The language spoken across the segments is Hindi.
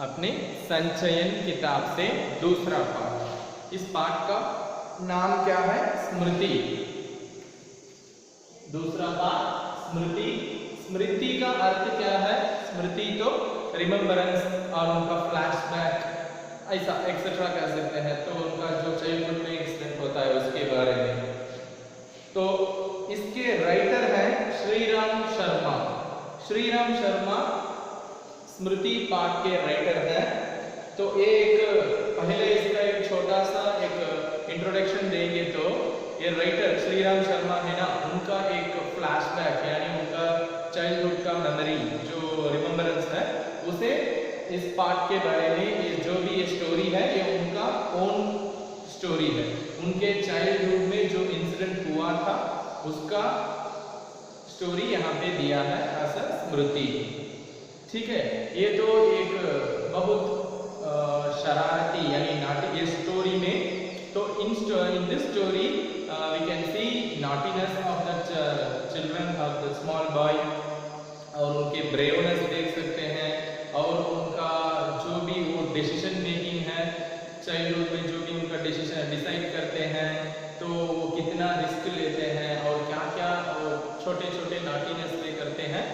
अपने संचयन किताब से दूसरा पाठ। इस पाठ का नाम क्या है? स्मृति। दूसरा पाठ स्मृति। स्मृति का अर्थ क्या है? स्मृति तो रिमेम्बरेंस और उनका फ्लैशबैक ऐसा एक्सेट्रा कह सकते हैं, तो उनका जो चाइल्डहुड में इंसिडेंट होता है उसके बारे में। तो इसके राइटर हैं श्रीराम शर्मा। श्रीराम शर्मा स्मृति पाठ के राइटर हैं। तो एक पहले इसका एक छोटा सा एक इंट्रोडक्शन देंगे। तो ये राइटर श्रीराम शर्मा है ना, उनका एक फ्लैशबैक यानी उनका चाइल्डहुड का मेमोरी जो रिमेम्बरेंस है उसे इस पाठ के बारे में ये जो भी ये स्टोरी है ये उनका ओन स्टोरी है। उनके चाइल्डहुड में जो इंसिडेंट हुआ था उसका स्टोरी यहाँ पे दिया है एज अ स्मृति। ठीक है, ये तो एक बहुत शरारती यानी नाटी ये स्टोरी में। तो in this story we can see naughtiness of the children of the small boy, और उनके ब्रेवनेस देख सकते हैं, और उनका जो भी वो डिसीजन मेकिंग है चाइल्डहुड में, जो भी उनका डिसीजन डिसाइड करते हैं तो वो कितना रिस्क लेते हैं और क्या क्या छोटे छोटे नॉटीनेस वे करते हैं,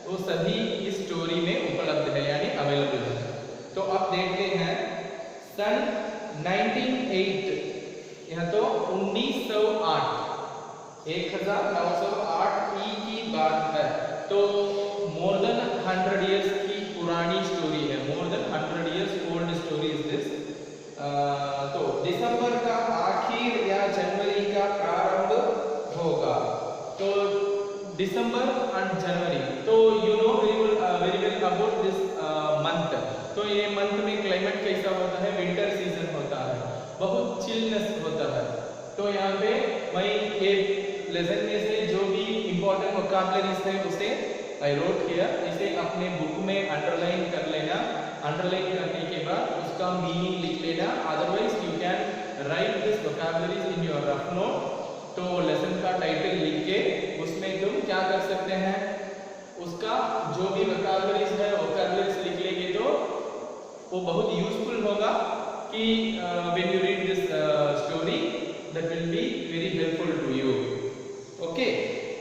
वो सभी इस स्टोरी में उपलब्ध है यानी अवेलेबल है। तो अब देखते हैं सन 1908, यह तो 1908 1908 की बात है। तो मोर देन 100 इयर्स की पुरानी स्टोरी है, more than 100 years old story is this. तो दिसंबर का आखिर या जनवरी का प्रारंभ होगा। तो दिसंबर एंड जनवरी, तो you know very well about this month. तो ये मंथ में क्लाइमेट कैसा होता है? विंटर सीजन होता है, बहुत चिलनेस होता है। तो यहाँ पे मैं ये लेसन में से जो भी इंपॉर्टेंट वोकैबुलरीज है उसे आई रोट हियर, इसे अपने बुक में अंडरलाइन कर लेना। अंडरलाइन करने के बाद उसका मीनिंग लिख लेना, otherwise you can write this vocabularies in your rough note. तो लेसन का टाइटल लिख के उसमें तुम क्या कर सकते हैं, उसका जो भी वोकैबुलरीज है वोकैबुलरीज लिख लेंगे तो वो बहुत यूजफुल होगा कि when you read this story that will be very helpful to you. Okay,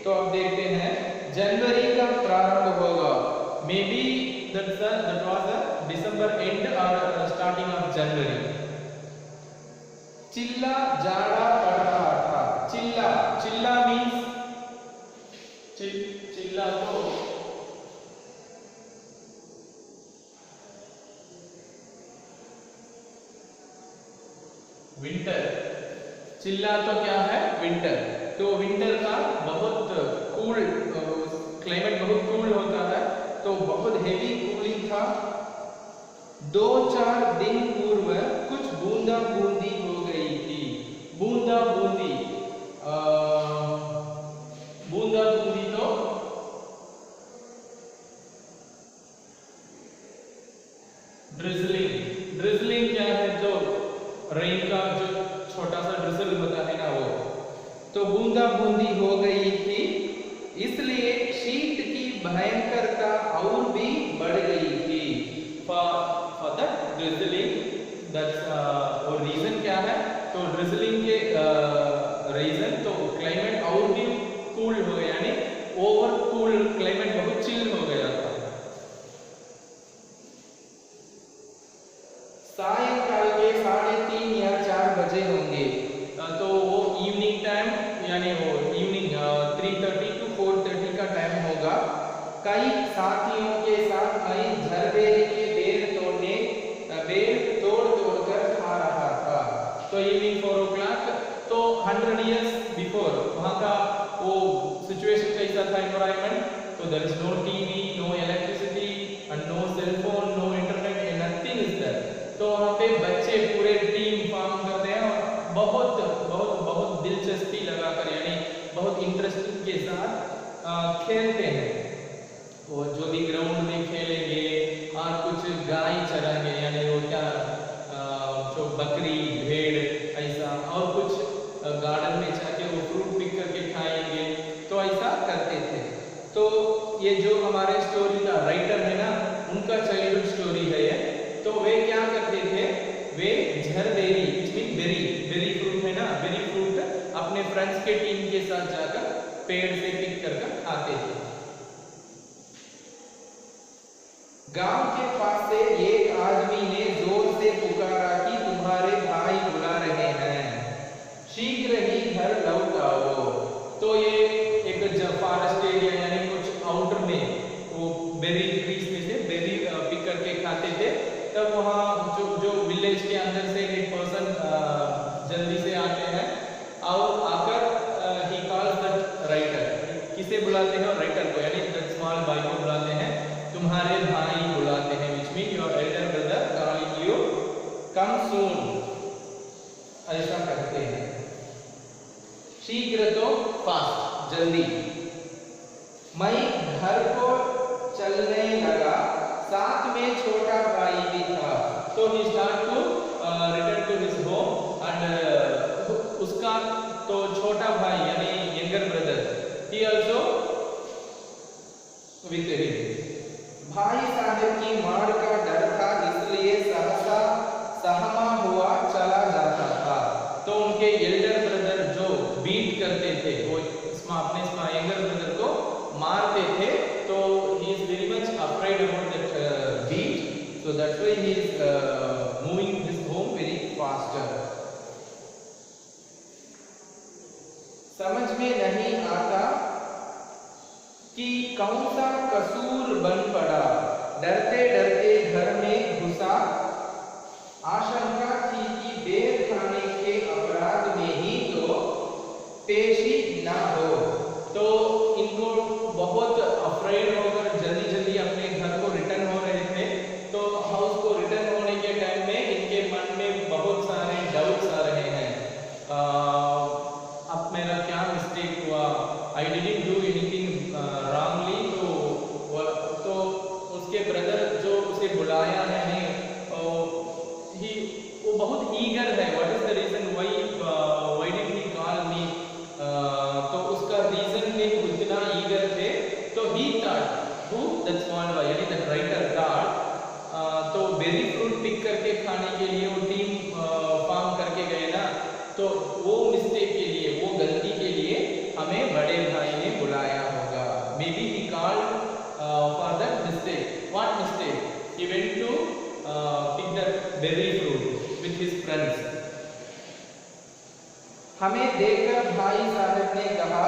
तो अब देखते हैं जनवरी का प्रारंभ होगा। Maybe that was the December end और स्टार्टिंग ऑफ जनवरी। चिल्ला जाड़ा पड़ रहा था। चिल्ला, चिल्ला मीन्स चिल्ला तो विंटर। चिल्ला तो क्या है? विंटर। तो विंटर का बहुत कूल क्लाइमेट, बहुत कूल होता है, तो बहुत हेवी कूलिंग था। 2-4 दिन पूर्व कुछ बूंदा बूंदी हो गई थी। बूंदा बूंदी, बूंदा बूंदी तो ड्रिजलिंग। ड्रिजलिंग क्या है? तो रेन का जो छोटा सा ड्रिजल होता है ना वो। तो बूंदा बूंदी हो गई थी, इसलिए शीत की भयंकरता और भी बढ़ गई थी। फॉर दैट ड्रिजलिंग, दैट्स और रीजन क्या है? तो ड्रिजलिंग के रीजन तो क्लाइमेट और भी कूल हो गया, यानी ओवर कूल क्लाइमेट, बहुत चिल हो गया था। सायंकाल के 3:30 या 4 बजे होंगे। तो वो इवनिंग टाइम यानी वो इवनिंग 3:30 to 4:30 का टाइम होगा। कई साथियों के साथ मैं झरबेरी के बेर तोड़ कर खा रहा था। तो इवनिंग 4 o'clock, तो 100 years बिफोर वहाँ का वो सिचुएशन कैसा था, एनवायरनमेंट? तो there is no TV, no electricity and no cell phone, no internet, nothing is there. तो वहाँ पे बच्चे पूरे टीम फॉर्म करते हैं और बहुत बहुत बहुत दिलचस्पी लगाकर यानी बहुत इंटरेस्टिंग के साथ खेलते हैं। वो जो भी ग्राउंड में खेलेंगे और कुछ गाय चराएंगे, यानी वो क्या जो बकरी भेड़ ऐसा, और कुछ गार्डन में जाके वो फ्रूट पिक करके खाएंगे, तो ऐसा करते थे। तो ये जो हमारे स्टोरी का राइटर है ना, उनका चाइल्डहुड स्टोरी है ये। गांव के पास से एक आदमी ने जोर से पुकारा कि तुम्हारे भाई बुला रहे हैं, शीघ्र ही घर लौट आओ। तो ये एक फॉरेस्ट एरिया यानी कुछ आउटर में वो बेरी ट्रीज में से बेरी पिक करके खाते थे। तब वहाँ जो विलेज के अंदर से एक पर्सन जल्दी से आते हैं और आकर ही कॉल्स दैट राइटर, किसे बुलाते हैं? राइटर को, यानी दैट स्मॉल बॉय को बुलाते हैं, तुम्हारे भाई बुलाते हैं, which means your elder brother calling you, come soon, ऐसा कहते हैं। शीघ्र तो फास्ट, जल्दी। मैं घर को चलने लगा, साथ में छोटा भाई भी था। तो he start to return to his home and उसका तो छोटा भाई यानी younger brother, he also with him। भाई साहब की मार का डर था, इसलिए सहसा सहमा हुआ चला जाता था। तो उनके एल्डर ब्रदर जो बीट करते थे, वो अपने यंगर ब्रदर को मारते थे, तो he is very much afraid about that beat, so that's why he is moving his home very faster. समझ में नहीं आता कि कौन सा कसूर बन पड़ा, डरते डरते घर में घुसा, आशंका थी कि बेर खाने के अपराध में ही तो पेशी ना हो। तो इनको बहुत अफ्रेड होकर जल्दी जल्दी अपने घर को रिटर्न हो रहे थे। तो हाउस को रिटर्न होने के टाइम में इनके मन में बहुत सारे डाउट्स आ रहे हैं, अब मेरा क्या मिस्टेक हुआ, I didn't do anything wrongly. तो उसके ब्रदर जो उसे बुलाया है वो बहुत ईगर है, what is the reason why did he call me, तो उसका रीजन में उतना ईगर थे। तो he thought who that small boy यानी दैट राइटर थॉट, तो बेरी फ्रूट पिक करके खाने के लिए वो टीम फॉर्म करके गए ना, तो वो मिस्टेक के लिए, वो गलती के लिए हमें बड़े भाई ने बुलाया होगा। Maybe he called for that mistake. What mistake? He went to pick that berry fruit with his friends। हमें देखकर भाई साहब ने कहा,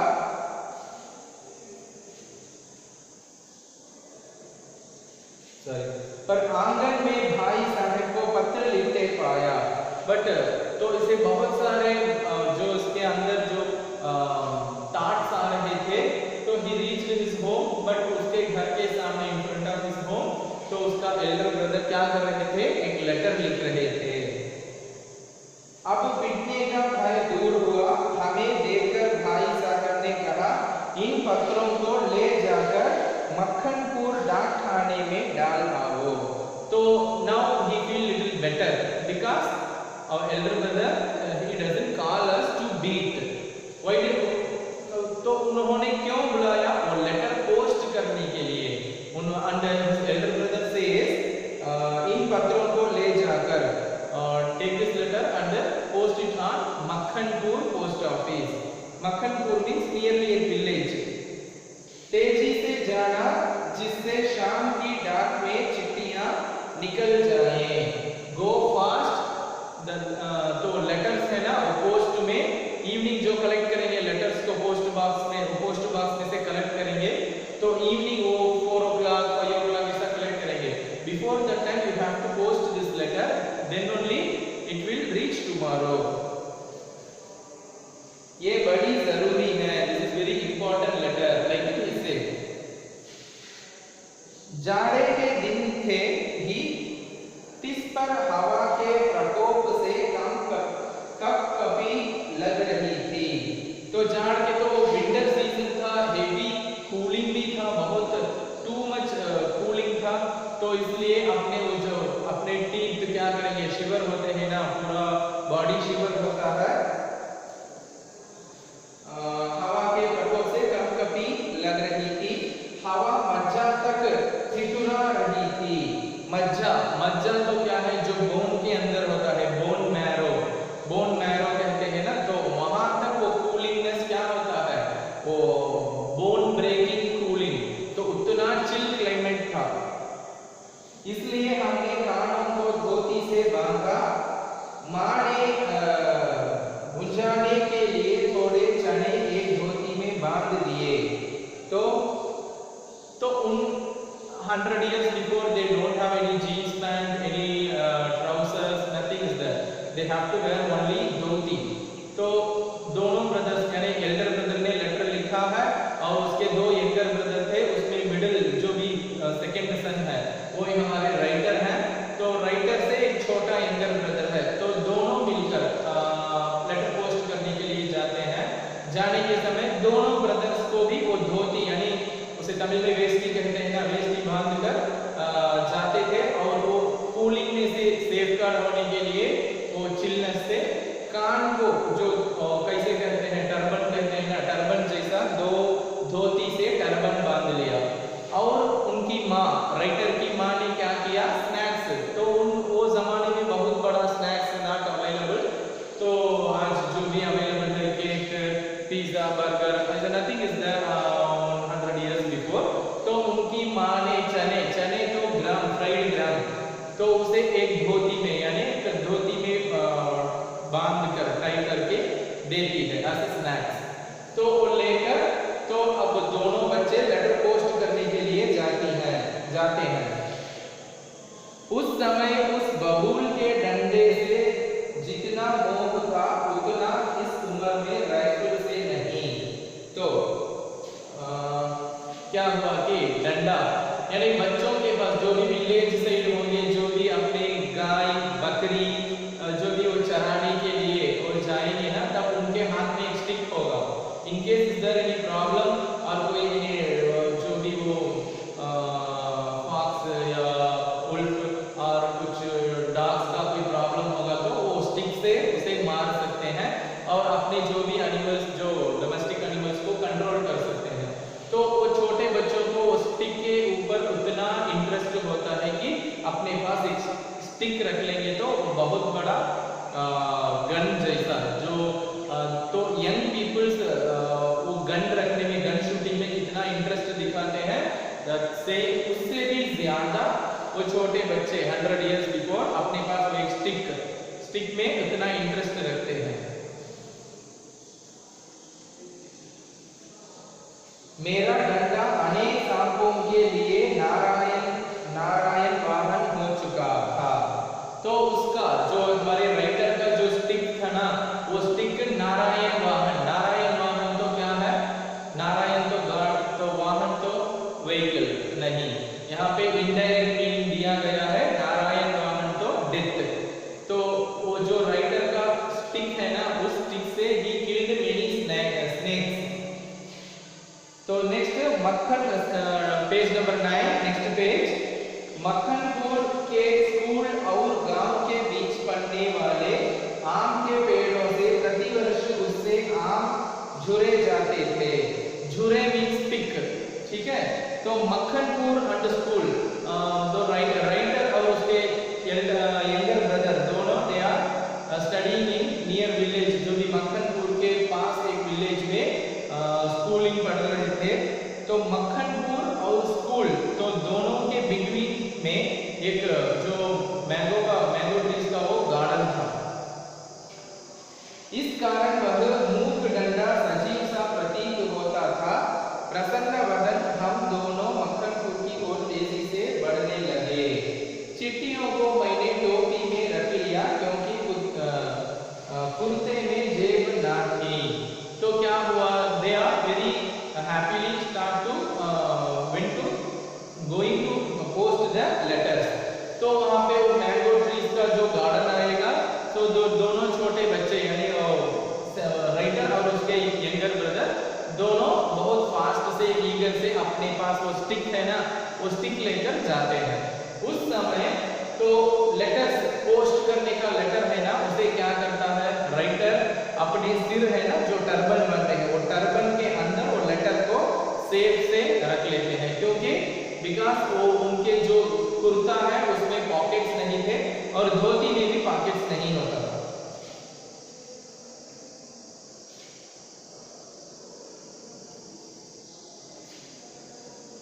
पर आंगन में भाई साहब को पत्र लिखते पाया। बट तो इसे बहुत सारे जो इसके अंदर जो थॉट्स आ रहे थे, तो he reached his home, but उसके घर के सामने in front of his home, तो उसका एल्डर ब्रदर क्या कर रहे थे? एक लेटर लिख रहे थे। अब पिटने का भय दूर हुआ, हमें देखकर भाई साहब ने कहा, इन पत्रों को ले जाकर मक्खनपुर डाक खाने में डाल आओ। तो now he feel little better because our elder brother he doesn't call us to beat. Why did, तो उन्होंने क्यों बुलाया? वो लेटर पोस्ट करने के लिए। एल्डर ब्रदर सेज इन पत्रों को ले जाकर take this letter and post it on Makhanpur post office. Makhanpur means nearly एक विलेज। तेजी से जाना जिससे शाम की डाक में चिट्ठियां निकल जाएं। गो फास्ट। तो लेटर्स है ना, पोस्ट में इवनिंग जो कलेक्ट करेंगे लेटर्स को पोस्ट बॉक्स में से कलेक्ट करेंगे, तो इवनिंग वो 4 o'clock 5 o'clock ऐसा कलेक्ट करेंगे। Before that time you have to post this letter, then only it will reach tomorrow. ये बड़ी जरूरी है, this is very important letter, like it say. जाड़े के दिन थे ही, तिस पर हवा के प्रकोप से कपकपी लग रही थी। तो जाड़ के तो विंटर सीजन था, हेवी कूलिंग भी था, बहुत टू मच कूलिंग था। तो इसलिए अपने टीथ क्या करेंगे, शिवर होते हैं ना, पूरा बॉडी शिवर होता है। हवा के प्रकोप से कपकपी लग रही थी। हवा मज्जा तक ठिठुरा रही थी। मज्जा तो क्या है, जो बोन के अंदर होता है, बोन मैरो कहते हैं ना, तो वहां तक वो कूलिंगनेस क्या होता है, वो बोन ब्रेकिंग कूलिंग, तो उतना चिल क्लाइमेट था। 100 years before they don't have any jeans pant, any trousers, nothing is there. They have to wear only dhoti. तो दोनों ब्रदर्स यानी एल्डर ब्रदर ने लेटर लिखा है और उसके दो यंगर ब्रदर थे, उसमें मिडिल जो भी सेकंड सन है वो हमारे राइटर हैं। तो राइटर से एक छोटा यंगर ब्रदर है, तो दोनों मिलकर लेटर पोस्ट करने के लिए जाते हैं। जाने के समय दोनों ब्रदर्स को भी वो धोती यानी उसे तमिल में वेष्टी कहते हैं ना, वेष्टी बांध कर जाते थे और वो कूलिंग में से सेफ गार्ड होने के लिए वो चिलनेस से कान को जो कैसे कहते हैं टर्बन कहते हैं ना, टर्बन जैसा दो धोती से टर्बन बांध लिया। और उनकी माँ राइटर की माँ ने क्या किया, स्नैक्स, तो वो जमाने में बहुत बड़ा स्नैक्स नॉट अवेलेबल, तो आज जो भी अवेलेबल है केक, पिज्जा, बर्गर, ऐसा nothing is there 100 years before. तो उनकी माँ ने चने तो ग्राम, फ्राइड ग्राम, तो उसे एक धोती में यानी एक धोती में बांध कर टाई करके देती है एज स्नैक्स। तो वो लेकर तो अब दोनों बच्चे लेटर पोस्ट करने के लिए जाते हैं। उस समय उस बबूल के डंडे से जितना नोक था उतना इस उम्र में राइफल से नहीं। तो क्या हुआ कि डंडा यानी बच्चों के पास जो भी विलेज साइड होंगे, जो भी अपने गाय बकरी जो भी वो चराने के लिए वो जाएंगे ना, तब उनके हाथ में एक स्टिक होगा। In case is there any problem और कोई जो भी वो फॉक्स या वुल्फ और कुछ डॉग्स का कोई प्रॉब्लम होगा तो वो स्टिक से उसे मार सकते हैं और अपने जो भी एनिमल्स जो डोमेस्टिक एनिमल्स को कंट्रोल कर सकते हैं। तो वो छोटे बच्चों को स्टिक के ऊपर उतना इंटरेस्ट होता है कि अपने पास एक स्टिक रख लेंगे तो बहुत बड़ा गन जैसा जो तो यंग पीपल्स वो गन रखने में, गन शूटिंग में कितना इंटरेस्ट दिखाते हैं, से उससे भी ज्यादा वो छोटे बच्चे 100 years बिफोर अपने पास वो एक स्टिक में इतना इंटरेस्ट रखते हैं। मेरा डंडा अनेक सांपों के लिए नारायण वाहन हो चुका था। तो उसका जो हमारे राइटर का जो स्टिक था ना, वो स्टिक नारायण वाहन तो क्या है, नारायण तो गार्ड, तो वाहन तो व्हीकल नहीं, यहाँ पे इनडायरेक्ट मीनिंग दिया गया है, नारायण वाहन तो डेथ। तो वो जो राइटर का स्टिक है ना, उस स्टिक से ही किल्ड मेनी स्नेक्स। तो नेक्स्ट मक्खन, page number 9, next page. Makhanpur के स्कूल और गांव के बीच पड़ने वाले आम के पेड़ों से प्रतिवर्ष उससे आम झुरे जाते थे। झुरे मीन्स पिक, ठीक है। तो मक्खनपुर एंड स्कूल, तो राइटर और उसके यंगर ब्रदर दोनों they are studying in near village, जो भी मक्खनपुर के पास एक विलेज में स्कूलिंग पढ़ रहे थे। तो मक्खनपुर और स्कूल तो दोनों के बिटवीन में एक जो मैंगो ट्रीज का वो गार्डन था। इस कारण वह मूक डंडा सजीव सा प्रतीत होता था। प्रसन्न वदन हम दोनों मक्खनपुर की ओर तेजी से बढ़ने लगे। चिट्ठियों को मैंने टोपी में रख लिया क्योंकि कुर्ते में जेब ना थी। तो क्या हुआ, they are very happily start to went to going to post the letters. तो वहाँ पे वो मैंगो ट्रीज का जो गार्डन आएगा, तो दोनों छोटे बच्चे यानी राइटर और उसके यंगर ब्रदर दोनों बहुत फास्ट से ईगर से अपने पास वो स्टिक है ना, वो स्टिक लेकर जाते हैं। उस समय तो लेटर्स पोस्ट करने का लेटर है ना, उसे क्या करता है राइटर, अपने सिर है ना जो टर्बन बनते हैं, वो टर्बन के अंदर वो लेटर को सेफ से रख लेते हैं, क्योंकि बिकॉज वो उनके जो कुर्ता है उसमें पॉकेट्स नहीं थे और धोती में भी पॉकेट्स नहीं होता था।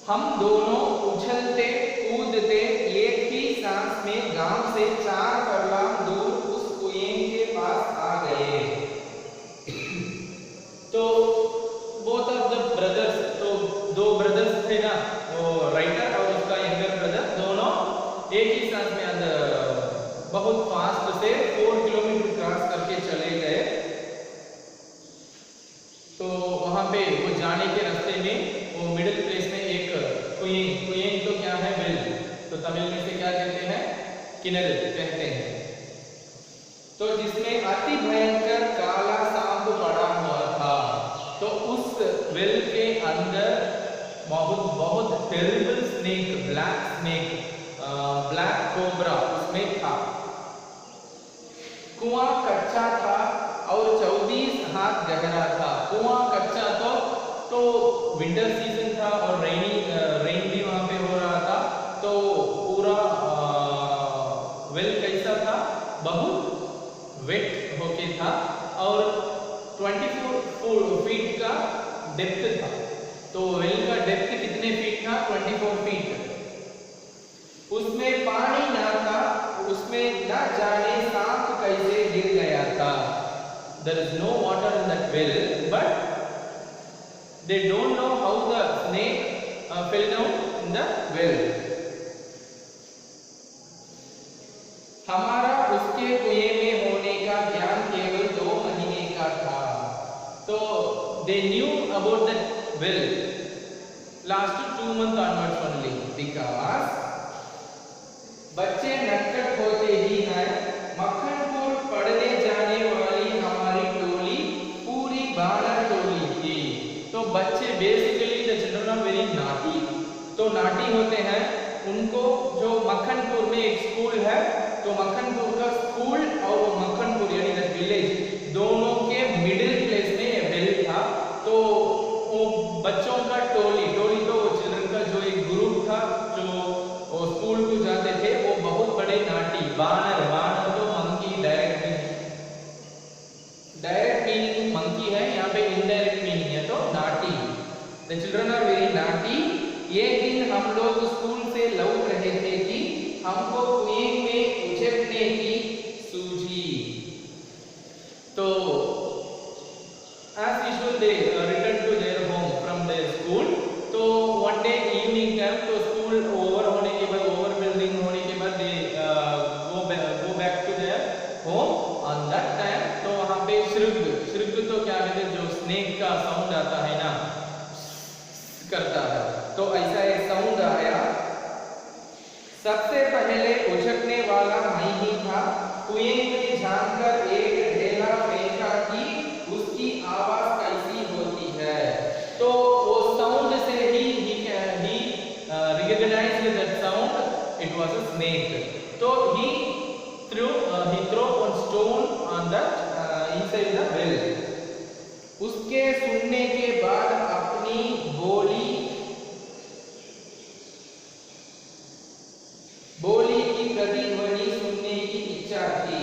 हम दोनों उछलते कूदते एक ही सांस में गांव से 4 फरलांग दूर उस कुएं के पास आ गए। तो बोथ ऑफ द ब्रदर्स, तो दो ब्रदर्स थे ना, वो राइटर और उसका यंगर एक ही सांस में अंदर बहुत फास्ट से 4 किलोमीटर क्रॉस करके चले गए। तो वहां पे वो जाने के रास्ते में वो मिडिल प्लेस में एक कुएं तो क्या है वेल, तो तमिल में से क्या कहते हैं, किनर कहते हैं। तो जिसमें अति भयंकर काला सांप पड़ा हुआ था। तो उस वेल के अंदर बहुत terrible snake, black snake, black cobra उसमें था। कुआं कच्चा था और 24 हाथ गहरा था। कुआं कच्चा तो विंटर सीजन था और रेन भी वहां पे हो रहा था। तो पूरा वेल कैसा था, बहुत वेट होके था और 24 फीट का डेप्थ था। तो वेल का डेप्थ कितने फीट था, 24 फीट। उसमें पानी ना था, उसमें ना जाने सांप कैसे गिर गया था। There is no water in that well, but they don't know how the snake fell down in the well. हमारा उसके कुएं में होने का ज्ञान केवल 2 महीने का था। तो they knew about that well last 2 months onwards only, because बच्चे नटखट होते ही हैं। मक्खनपुर पढ़ने जाने वाली हमारी टोली पूरी बानर टोली थी। तो बच्चे basically the children are very naughty. तो नाटी होते हैं। उनको जो मक्खनपुर में एक स्कूल है, तो मक्खनपुर का स्कूल और मक्खनपुर यानी द विलेज दोनों के मिडिल प्लेस में वेल था। तो वो बच्चों का टोली तो चिल्ड्रन का जो एक ग्रुप था जो स्कूल को जाते थे, वो बहुत बड़े नाटी। बानर तो मंकी, डायरेक्ट मीनिंग मंकी है, यहाँ पे इनडायरेक्ट मीनिंग है, तो नाटी। द चिल्ड्रन आर वेरी नाटी। एक दिन हम लोग स्कूल से लौट रहे थे कि हमको कुएं में उछलने की सूझी। तो as usual they return to their home from their school. तो one day evening time, तो स्कूल ओवर होने के बाद, ओवर बिल्डिंग होने के बाद they go back to their home on that time. तो वहाँ पे श्रुग तो क्या कहते हैं, जो स्नेक का साउंड आता है ना, करता है, तो ऐसा एक साउंड आया। सबसे पहले उछकने वाला मैं ही था। कुएं में झांककर एक ढेला फेंका कि उसकी आवाज कैसी होती है। तो वो साउंड से ही recognized that sound, it was a snake. So he threw one stone on that inside the well. उसके सुनने के बाद अपनी बोली की प्रतिध्वनि सुनने की इच्छा थी,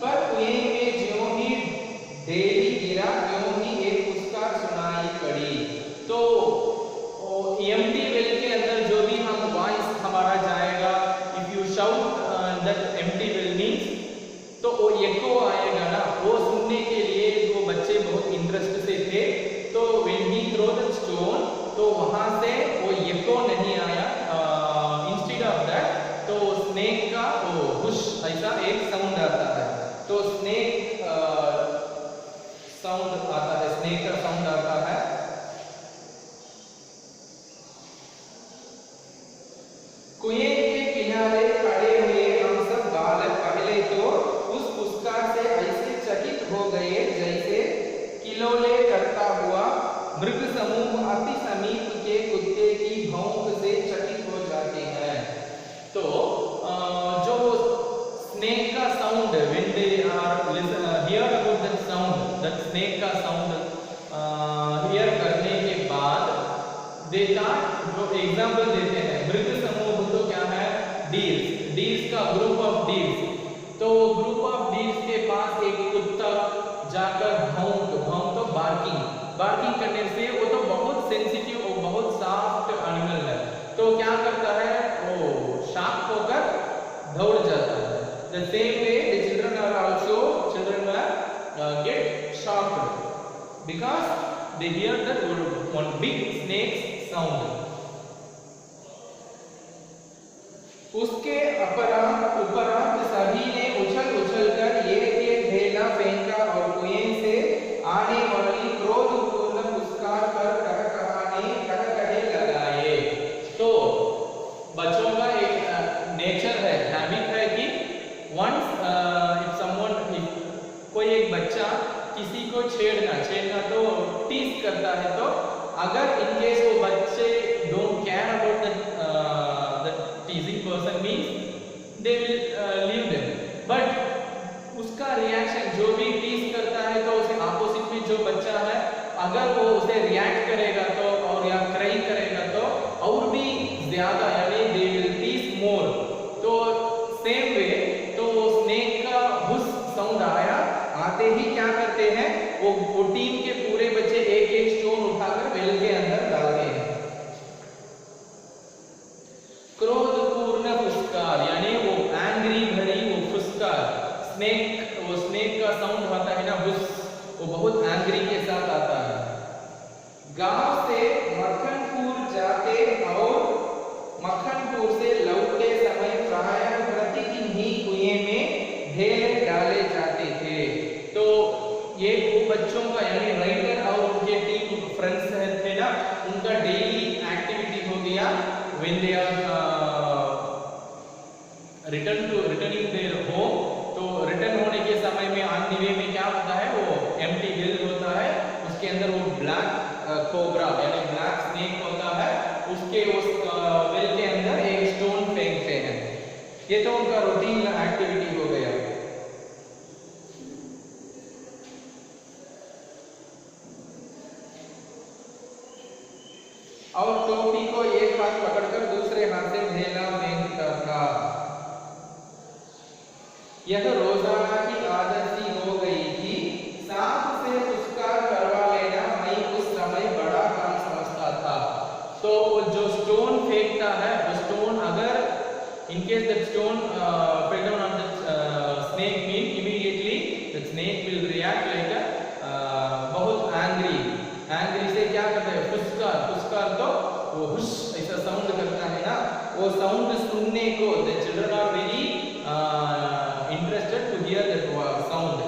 पर कुएं में ज्यों ही ढेली गिरा त्यों ही एक पुकार सुनाई पड़ी। तो एम्प्टी वेल के अंदर जो भी हम वॉइस हमारा जाएगा, if you shout that empty well means, तो वो एको आएगा ना, वो सुनने के लिए वो बच्चे बहुत इंटरेस्ट से थे। तो when he throw the stone, तो वहां से वो एको नहीं आया। इंस्टेड ऑफ दैट, तो स्नेक का वो हुश ऐसा एक साउंड आता है। तो स्नेक साउंड आता है, स्नेक का साउंड आता है। कुएं के किनारे खड़े हुए हम सब बालक पहले तो उस पुरस्कार से ऐसे चकित हो गए जैसे किलोले करता हुआ मृग समूह अति समीप के कुत्ते की भौंक से चकित हो जाते हैं। तो जो स्नेक का sound, when they are hear about that sound, that snake का साउंड हियर करने के बाद दे थॉट, जो एग्जांपल देते हैं मृग समूह तो क्या है, डीर्स का ग्रुप ऑफ डीर्स। तो ग्रुप ऑफ डीर्स के पास एक कुत्ता जाकर भौंक तो बार्किंग करने से, वो तो बहुत सेंसिटिव और बहुत सॉफ्ट एनिमल है, तो क्या करता है, वो शार्प होकर दौड़ जाता है। The same way the children are get shocked because they hear that one big snake's sound. उसके उपरांत सभी ने उछल उछलकर एक ढेला फेंका और कुएं से आने वाली क्रोधपूर्ण फुसकार पर कह लगाए। तो बच्चों का एक नेचर है, हैबिट है कि वंस कोई एक बच्चा किसी को छेड़ना तो टीज करता है, तो अगर इन केस वो बच्चे don't care about the टीजिंग person means they will leave them, but उसका रिएक्शन जो भी टीज करता है तो उसे अपोजिट में जो बच्चा है अगर वो उसे रिएक्ट करेगा तो और या क्राई करेगा तो और भी ज्यादा यानी दे विल टीज मोर। तो सेम वे तो स्नेक का हुस साउंड आते ही क्या करते हैं वो टीम के पूरे बच्चे एक एक स्टोन उठाकर वेल के अंदर डालते हैं। क्रोधपूर्ण फुसकार यानी वो एंग्री भरी वो फुसकार, स्नेक का साउंड आता है ना हुस, वो बहुत एंग्री के साथ आता है। गांव से मक्खनपुर जाते और मक्खनपुर से लौटते समय प्रायः प्रतिदिन ही कुएं में ढेले डाले जाते थे। तो ये वो बच्चों का यानी राइटर और उनके टीम फ्रेंड्स थे ना, उनका डेली एक्टिविटी हो गया when they are returning their home. तो रिटर्न होने के समय में ऑन द वे में क्या होता है वो एम्प्टी बिल होता है, उसके अंदर वो ब्लैक कोबरा यानी ब्लैक स्नेक होता है, उसके उस वेल के अंदर एक स्टोन फेंकते हैं। ये तो उनका रूटीन एक्टिविटी हो गया। और टोपी को एक हाथ पकड़कर दूसरे हाथ से ढेला फेंकता था। यह रोजाना की आदत सी हो गई थी। सांप से फुसकार करवा लेना मैं उस समय बड़ा काम समझता था। तो जो स्टोन फेंकता है वो स्टोन अगर in case that stone fell down on the snake mean immediately the snake will react like a बहुत angry से क्या करता है फुसकार तो वो हुश ऐसा साउंड करता है ना, वो साउंड सुनने को the children are very interested to hear that sound।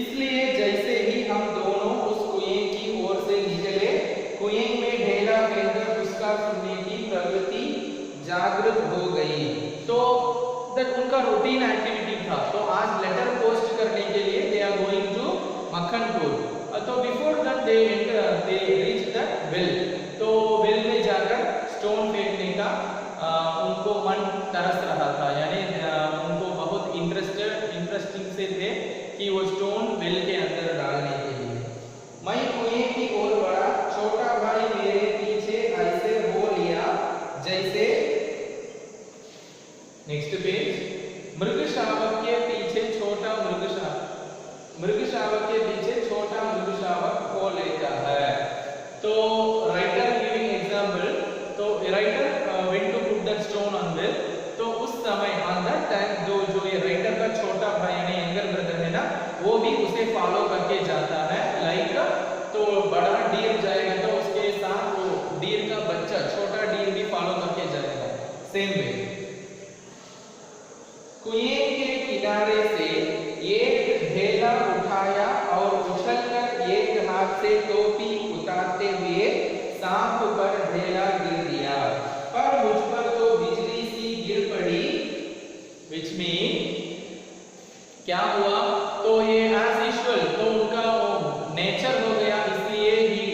इसलिए जैसे ही हम दोनों उस कुएं की ओर से निकले, कुएं में ढेला फेंककर फुसकार सुनने की प्रवृत्ति जागृत हो गई। तो उनका रूटीन एक्टिविटी था। तो आज लेटर पोस्ट करने के लिए they are going to Makhanpur. तो before that they reach the well. तो वेल में जाकर स्टोन फेंकने का उनको मन तरस रहा था, यानी उनको बहुत इंटरेस्टिंग से थे कि वो स्टोन वेल के अंदर डालने के लिए। मैं कुएं की ओर बढ़ा, छोटा भाई मेरे पीछे ऐसे हो लिया जैसे नेक्स्ट पेज मृग शावक के पीछे छोटा मृग शावक को लेता है। तो राइटर गिविंग एग्जांपल, तो writer went to put that stone on well. तो उस समय ऑन दैट टाइम जो ये राइटर का छोटा भाई यानी यंगर ब्रदर है ना, वो भी उसे फॉलो करके जाता है। लाइक तो बड़ा डीर जाएगा तो उसके साथ वो डीर का बच्चा छोटा डीर भी फॉलो करके जाएगा। सेम वे कुएं के किनारे से एक ढेला उठाया और उछलकर एक हाथ से टोपी उतारते हुए सांप पर ढेला गिर दिया, पर मुझ पर तो बिजली सी गिर पड़ी। विच मीन क्या हुआ, तो ये एज यूजुअल तो उनका नेचर हो गया, इसलिए he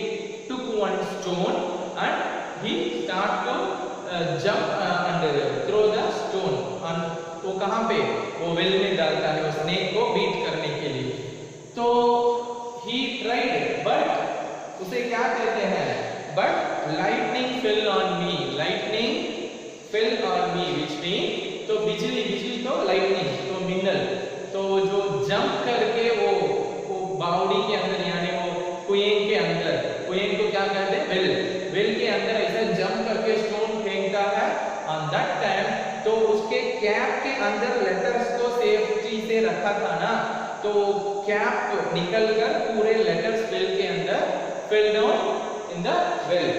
took one stone and he start to jump and throw the stone on. वो कहां पे, वो वेल में डालता है उस स्नेक को बीट करने के लिए। तो ही ट्राइड बट उसे क्या कहते हैं, but lightning fell on me, which mean तो बिजली तो लाइटनिंग तो मिनल। तो जो जंप करके वो बावड़ी के अंदर यानी वो कुएं के अंदर, कुएं को क्या कहते हैं वेल के अंदर ऐसा जंप करके स्टोन फेंकता है। ऑन दैट टाइम तो उसके कैप के अंदर लेटर्स को सेफ्टी से रखा था ना, तो कैप निकलकर पूरे लेटर्स वेल के अंदर fell down in the well.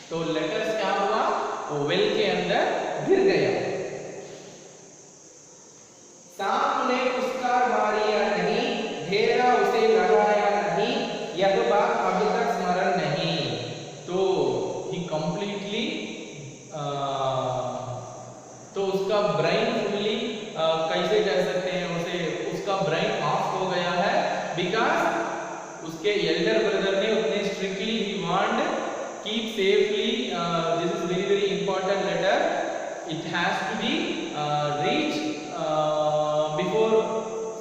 तो लेटर्स क्या हुआ, तो उसका ब्रेन फुल्ली कैसे कह सकते हैं उसे, उसका ब्रेन ऑफ हो गया है बिकॉज उसके एल्डर ब्रदर ने उतने स्ट्रिक्टली ही want keep safely, this is very very important letter, it has to be reach before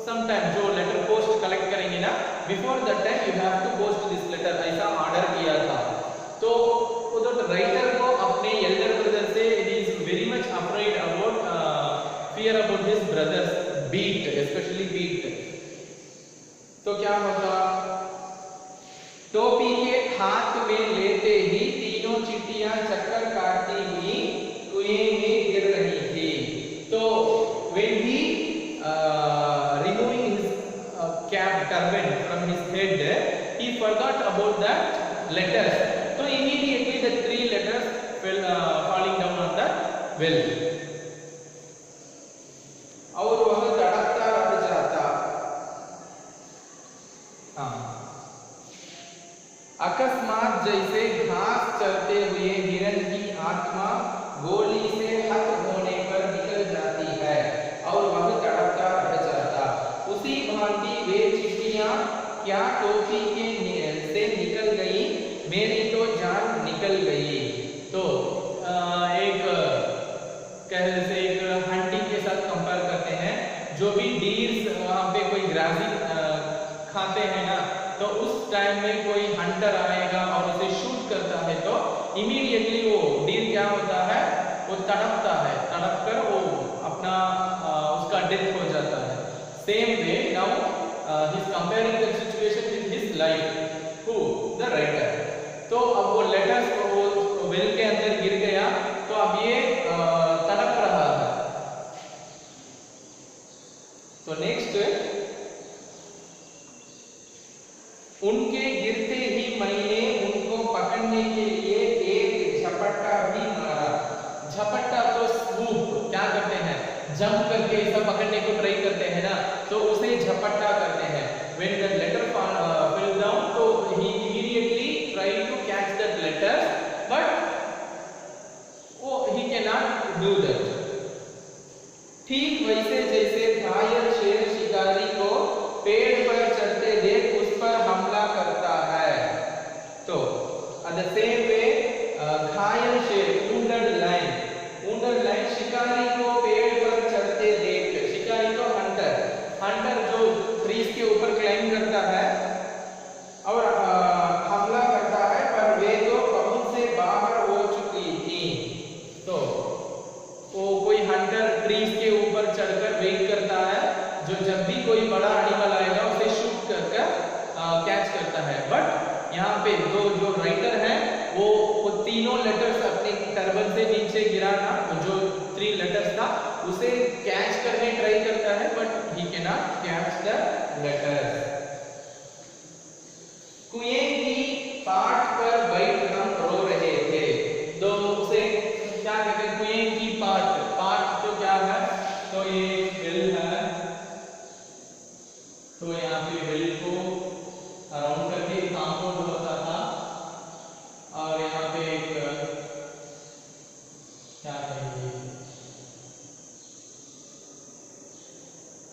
some time, जो लेटर पोस्ट कलेक्ट करेंगे ना before that time you have to post this letter, ऐसा ऑर्डर किया था। तो उधर राइटर को अपने एल्डर ब्रदर से ही is very much afraid about fear about his brothers beat, especially beat। तो क्या होगा, टोपी के हाथ में लेते ही तीनों चिट्टियां चक्कर काटती हुई कुएं में गिर रही थी। तो when he removing his cap turban from his head, he forgot about that letters, so immediately the 3 letters fell falling down on the well। और वह तड़पता रह जाता। अकस्मात जैसे घास चरते हुए हिरन की आत्मा गोली से हत होने पर निकल जाती है और वह तड़पता रह जाता, उसी भांति वे चिट्टियां क्या टोपी के से निकल गई, मेरी तो जान निकल गई। तो एक कैसे एक हंटिंग के साथ कंपेयर करते हैं, जो भी डीर्स वहाँ पे कोई ग्राजी खाते हैं ना, तो उस टाइम में कोई हंटर आएगा और उसे शूट करता है तो इमीडिएटली वो डीर क्या होता है, वो तड़पता है, तड़प कर वो अपना उसका डेथ हो जाता है। Same way now he is comparing the situation with his life, who the writer. तो अब वो लेटर्स वो वेल के अंदर गिर गया, तो अब ये तड़प रहा है। तो नेक्स्ट, उनके गिरते ही मैंने उनको पकड़ने के लिए एक झपट्टा भी मारा। झपट्टा तो स्वूप, क्या करते हैं, जंप करके ऐसा पकड़ने को ट्राई करते हैं ना, तो उसे झपट्टा करते हैं। When the letter fell down, तो he immediately tried to catch that letter, but he cannot do that। ठीक वैसे जैसे घायल शेर शिकारी को पेड़ पर चढ़ते देख उस पर हमला करता है, तो at the same way घायल शेर, wounded lion शिकारी को पेड़ पर चढ़ते देख, शिकारी तो हंटर जो ट्रीज के ऊपर क्लाइंब करता है और हमला करता है, पर वे तो पहुंच से बाहर हो चुकी थी। तो वो कोई हंटर ट्रीज के ऊपर चढ़कर वेट करता है, जो जब भी कोई बड़ा एनिमल आएगा उसे शूट करके कैच करता है। बट यहाँ पे जो राइटर है वो तीनों लेटर्स अपने टर्बन से नीचे गिरा था, जो 3 लेटर्स था उसे कैच करने ट्राई करता है, but he can not catch the letters. कुएं की पाट पर बैठ हम रो रहे थे, तो उसे क्या कहते हैं, कुएं की पाट तो क्या है, तो ये वेल है, तो यहाँ पे वेल को अराउंड करके कंपाउंड होता था, और यहाँ पे एक क्या कहेंगे,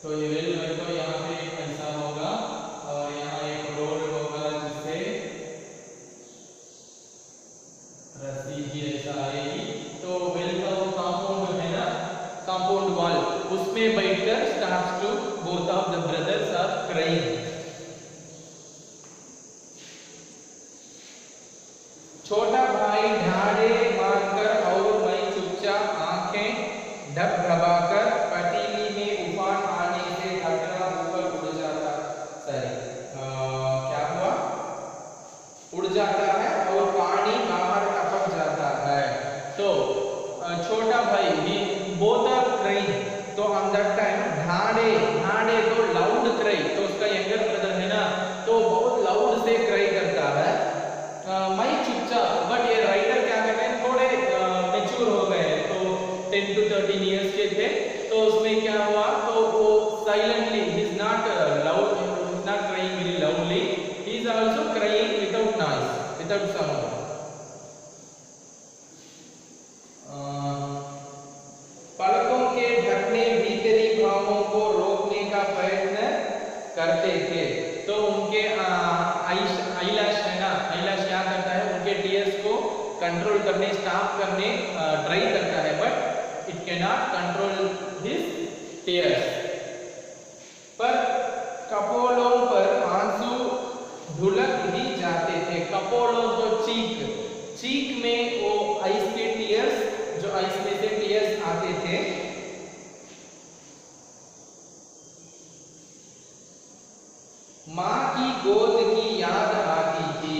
तो ये वेल है, तो यहाँ पे ऐसा होगा और यहाँ एक रोड होगा जिससे रस्सी भी ऐसा आएगी, तो वेल का वो कंपाउंड है ना, कंपाउंड वॉल, उसमें बैठकर starts to both of the brothers are crying. छोटा भाई ढाड़े मारकर और मैं चुपचाप आंखें ढबढबाकर पतीली में उफान आने से ढकना ऊपर उड़ जाता, क्या हुआ, उड़ जाता है और पानी बाहर टपक जाता है। तो छोटा भाई भी बोथ आर क्राइंग, तो ऑन दैट टाइम ढाड़े तो लाउड क्राई, तो उसका यंगर ब्रदर है ना, तो बहुत लाउड से क्राई करता है। मैं चुपचाप, बट ये राइटर क्या कहते हैं, थोड़े मैच्योर हो गए, तो 10 to 13 इयर्स के थे, तो उसमें क्या हुआ, तो वो silently, he is not loud, he is not crying very loudly, he is also crying without noise, without sound. करने ट्राई करता है, but it can not control his tears. पर कपोलों पर आंसू ढुलक ही जाते थे। कपोलों तो चीक में वो आइस के टीयर्स, जो आइस में से टीयर्स आते थे। माँ की गोद की याद आती थी।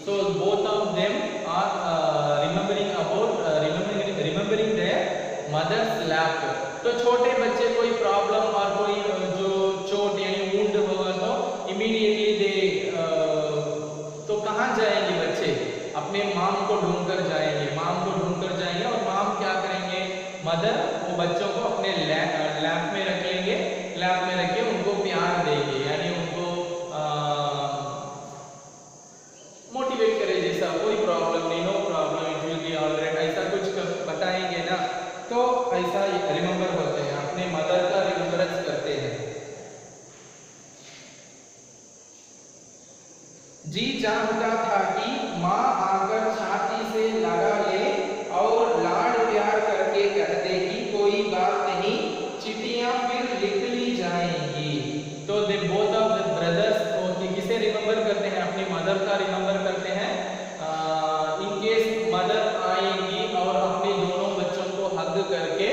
So both of them are remembering their mother's lap. तो छोटे बच्चे कोई प्रॉब्लम और कोई जो चोट यानी वुंड होगा तो इमीडिएटली तो कहाँ जाएंगे बच्चे? अपने माम को ढूंढकर जाएंगे और माम क्या करेंगे? मदर वो बच्चों को अपने लैप में रख लेंगे, लैप में रख के उनको प्यार देंगे, यानी उनको मोटिवेट करे, जैसा कोई प्रॉब्लम नहीं, no problem, it will be alright, ऐसा कुछ बताएंगे ना, तो ऐसा रिमेम्बर होते हैं, अपने मदर का रिमेम्बरेंस करते हैं। जी चाहता था कि माँ आकर छाती से लगा ले और लाड प्यार करके कह दे कि कोई बात नहीं, चिट्ठियां फिर लिख ली जाएंगी। तो they both of the brothers किसे रिमेम्बर करते हैं? अपनी मदर का रिमेम्बर करते हैं। इन केस मदर आएंगी और अपने दोनों बच्चों को हग करके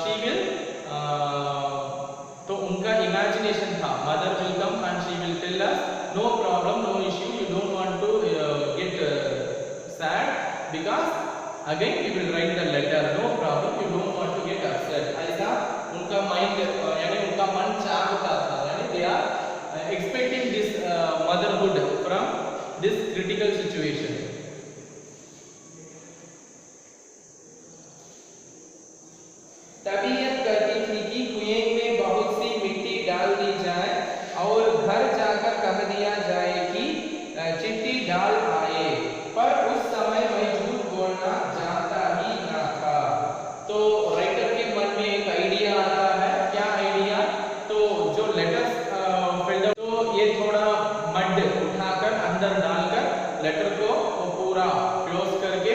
शी विल, तो उनका इमेजिनेशन था, mother will come and she will tell us no problem, no issue, you don't want to get sad because again we will write the letter, no problem, you don't want to get upset। ऐसा उनका माइंड यानी उनका मन चाहता था, यानी they are expecting this motherhood from this critical situation। तबीयत करती थी कि कुएं में बहुत सी मिट्टी डाल दी जाए और घर जाकर कह दिया जाए कि चिट्ठी डाल आए, पर उस समय मैं झूठ बोलना जानता ही ना था। तो राइटर के मन में एक आइडिया आता है। क्या आइडिया? तो जो लेटर्स फिल्ड, तो ये थोड़ा मड उठाकर अंदर डालकर लेटर को पूरा क्लोज करके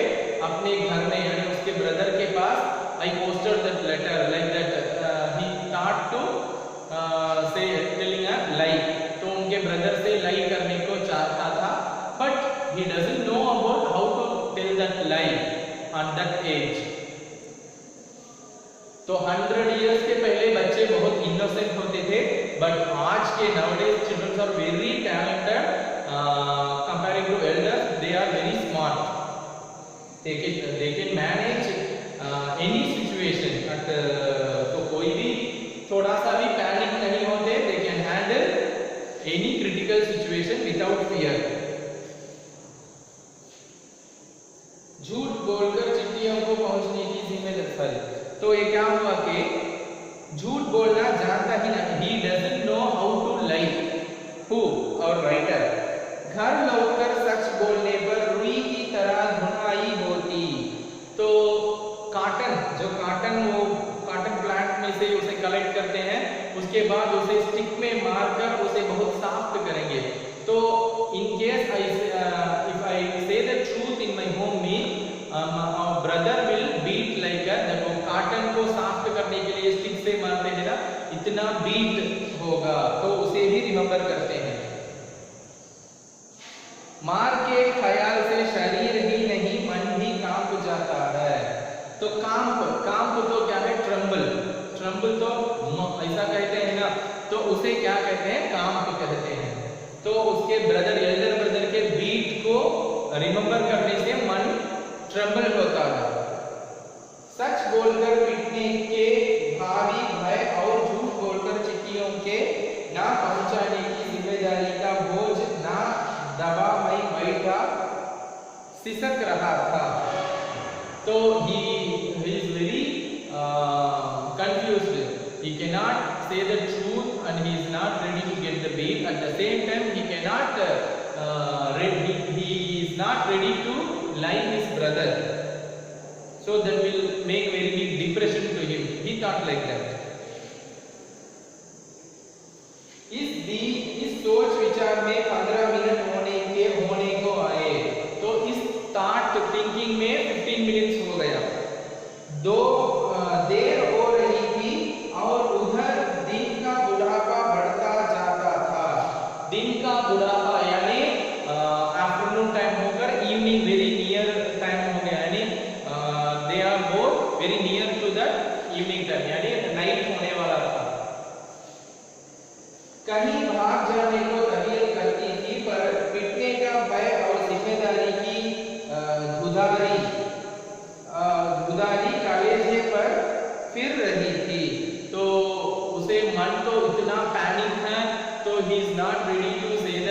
अपने घर में यानी उसके ब्रदर के पास, I posted that letter like that he thought to say telling a lie, तो उनके ब्रदर से लाई करने को चाहता था, but he doesn't know about how to tell that lie on that age. तो 100 इयर्स के पहले बच्चे बहुत इनोसेंट होते थे, बट आज के nowadays children are very talented comparing to elders, they are very smart, they can manage any situation at तो कोई भी थोड़ा सा भी पैनिक नहीं होते, they can handle any critical situation without fear। झूठ बोलकर चिट्ठियों को पहुंचने की जिम्मेदारी, तो ये क्या हुआ कि झूठ बोलना जानता ही नहीं, he doesn't know how to lie, who और राइटर। घर लौटकर सच बोलने पर रुई की तरह धुनाई होती। तो कॉटन, जो वो कॉटन प्लांट में से उसे कलेक्ट करते हैं, उसके बाद उसे स्टिक में मारकर उसे बहुत सॉफ्ट करेंगे। तो in case if I say the truth in my home mean our brother will beat like that, वो कॉटन को सॉफ्ट करने के लिए स्टिक से मारते हैं ना, इतना बीट होगा, तो उसे भी रिमेम्बर करते हैं। मार के ख्याल से शरीर ही नहीं मन भी कांप जाता है। तो कांप तो क्या है? ट्रम्बल तो ऐसा कहते हैं ना, तो उसे क्या कहते हैं? कांप कहते हैं। तो उसके एल्डर ब्रदर के बीट को रिमेम्बर करने से मन ट्रम्बल होता है। सच बोलकर पिटने के भावी भय और झूठ बोलकर चिट्ठियों के ना पहुंचाने की जिम्मेदारी का बोझ ना दबा मैं बैठा सिसक रहा था। तो he is very confused. He cannot say the truth and he is not ready to get the beat. At the same time, he cannot he is not ready to lie his brother. So that will make very big depression to him. He thought like that. इस सोच विचार में 15 मिनट होने को आए। तो इस थॉट थिंकिंग में 15 दो देर हो रही थी और उधर दिन का बुढ़ापा बढ़ता जाता था। दिन का बुढ़ापा यानी आफ्टरनून टाइम होकर इवनिंग वेरी नियर टाइम हो गया, यानी they are more very near to the evening time, यानी नाइट होने वाला था। कहीं भाग जाने को तबीयत करती थी, पर पिटने का भय और जिम्मेदारी की दुधारी कलेजे पर फिर रही थी। तो उसे मन तो इतना पैनिक है, तो he is not ready to say the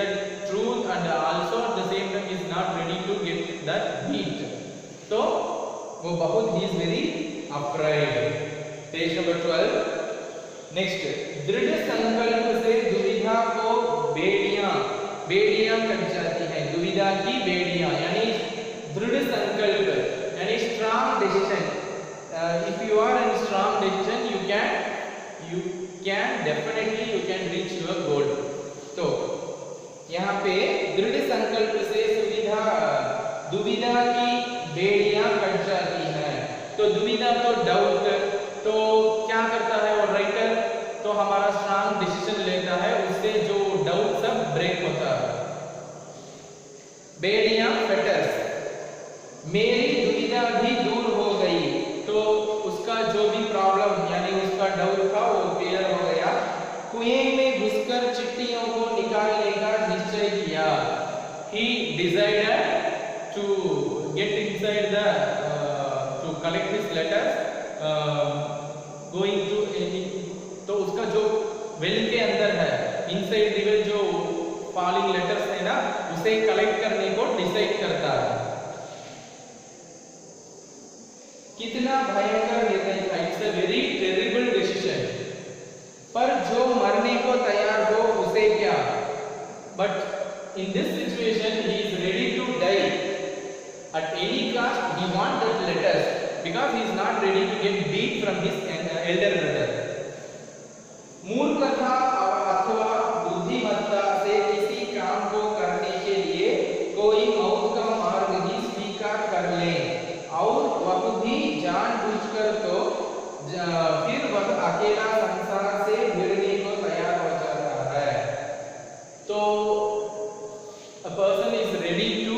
truth and also at the same time is not ready to get that heat. तो वो बहुत ही is very afraid. Page number 12 next, दृढ़ संकल्प से दुविधा को बेड़ियां कट जाती हैं। दुविधा की बेड़ियां यानी दृढ़ संकल्प यानी strong decision. If you are in strong decision you can definitely you can reach your goal। तो यहाँ पे दृढ़ संकल्प से दुविधा की बेड़ियां कट जाती हैं। तो दुविधा तो डाउट, तो क्या करता है और राइटर तो हमारा स्ट्रांग डिसीजन लेता है, उससे जो डाउट सब ब्रेक होता है। बेड़ियां फेटर्स, मेरी दुविधा भी दूर हो गई। तो उसका जो भी प्रॉब्लम यानी उसका डाउट था वो क्लियर हो गया। कुएं में घुसकर चिट्ठियों को निकालने का निश्चय किया। He decided to get inside the to collect his letters going to any। तो उसका जो वेल के अंदर है, इनसाइड द वेल जो फॉलिंग लेटर्स है ना, उसे कलेक्ट करने को डिसाइड करता है। कितना भयंकर निर्णय था, it's a very terrible decision. पर जो मरने को तैयार हो उसे क्या। But in this situation he is ready to die at any cost। he want that letters because he is not ready to get beat from his elder brother। मूर्खता अथवा बुद्धिमत्ता से किसी काम को करने के लिए कोई मौत का मार्ग ही स्वीकार कर ले, और वह भी जानबूझकर, तो फिर वह अकेला संसार से भिड़ने को तैयार हो जाता है। तो a person is ready to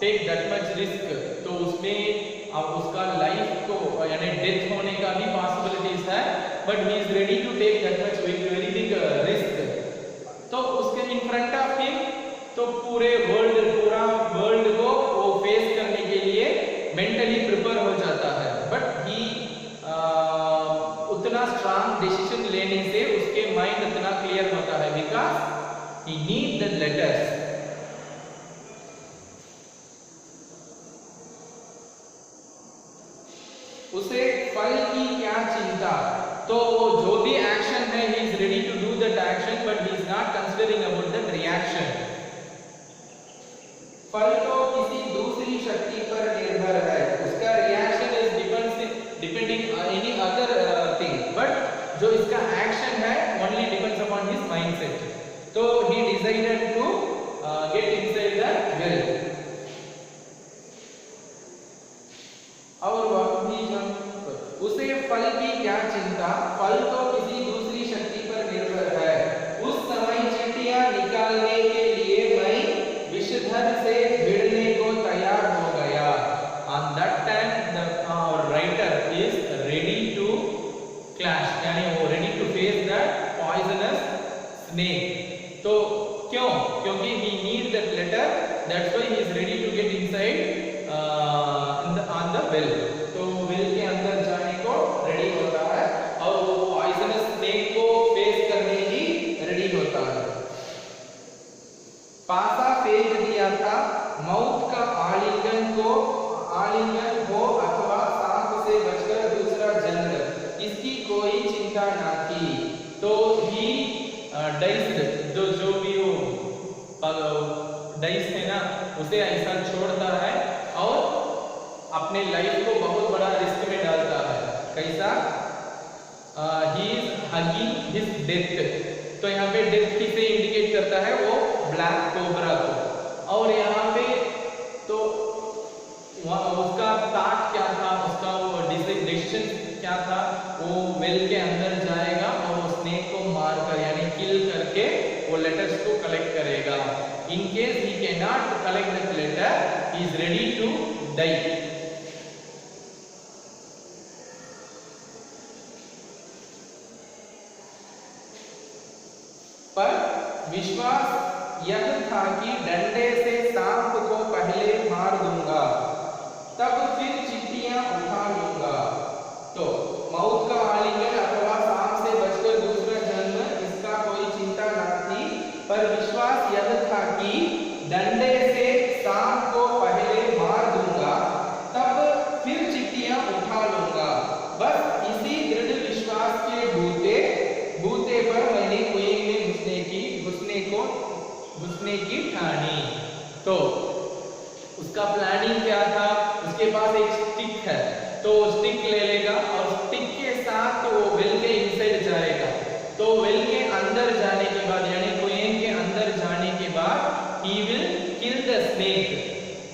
take that much risk, तो उसमें अब उसका लाइफ को यानी डेथ होने का भी पॉसिबिलिटीज है, but he is ready to take that much very big risk. तो उसके इन फ्रंट ऑफ हिम तो पूरा वर्ल्ड को वो फेस करने के लिए मेंटली प्रिपेयर हो जाता है। बट ही उतना स्ट्रांग डिसीजन लेने से उसके माइंड उतना क्लियर होता है, because he need the letters. उसे फल की क्या चिंता। तो जो भी एक्शन है he is ready to do that action, but he is not considering about that reaction. फल तो किसी दूसरी शक्ति पर निर्भर है, उसका reaction is depending any other thing, but जो इसका एक्शन है only depends upon his mindset. तो he decided to get inside the well, और वह भी उसे फल की क्या चिंता। फल तो किसी दूसरी शक्ति पर निर्भर है। उस समय चिट्ठियां निकालने के लिए मैं विषधर से भिड़ने को तैयार हो गया। On that time the writer is ready to clash, यानी वो ready to face that poisonous snake। तो क्यों? क्योंकि he need that letter, that's why he is ready to get inside on the well। तो वेल के अंदर जाने को रेडी होता है, और वो पॉइजनस स्नेक को फेस करने ही रेडी होता है। पासा फेंक दिया था, मौत का आलिंगन हो अथवा सांप से बचकर दूसरा जन्म, इसकी कोई चिंता ना थी। तो ही डाइस्ड, जो भी वो डाइस है ना, उसे ऐसा छोड़ता है और अपने लाइफ को बहुत बड़ा रिस्क में डालता है। कैसा? He is hugging his death. तो यहाँ पे डेथ किसे इंडिकेट करता है? वो ब्लैक कोबरा को। और यहाँ पे तो उसका ताट क्या था? डिसीजन क्या था, वो वेल के अंदर जाएगा और वो स्नेक को मारकर यानी किल करके वो लेटर्स को कलेक्ट करेगा. In case he can not collect the letter, he is ready to die. पर विश्वास यह था कि डंडे से सांप को पहले मार दूंगा, तब फिर चिट्ठियां उठा लूंगा. तो मौत का आलिंगन अथवा सांप से बचकर दूसरा जन्म, इसका कोई चिंता न थी. पर विश्वास यह था कि डंडे से सांप को पहले मार दूंगा, तब फिर चिट्ठियां उठा लूंगा. बस इसी दृढ़ विश्वास के बूते पर मैंने कुएं में घुसने की ठानी. तो उसका प्लानिंग क्या था, उसके पास एक स्टिक है, तो स्टिक ले लेगा और स्टिक के साथ वो वेल के इनसाइड जाएगा. तो वेल के अंदर जाने के बाद यानी कुएं के अंदर जाने के बाद he will kill the snake.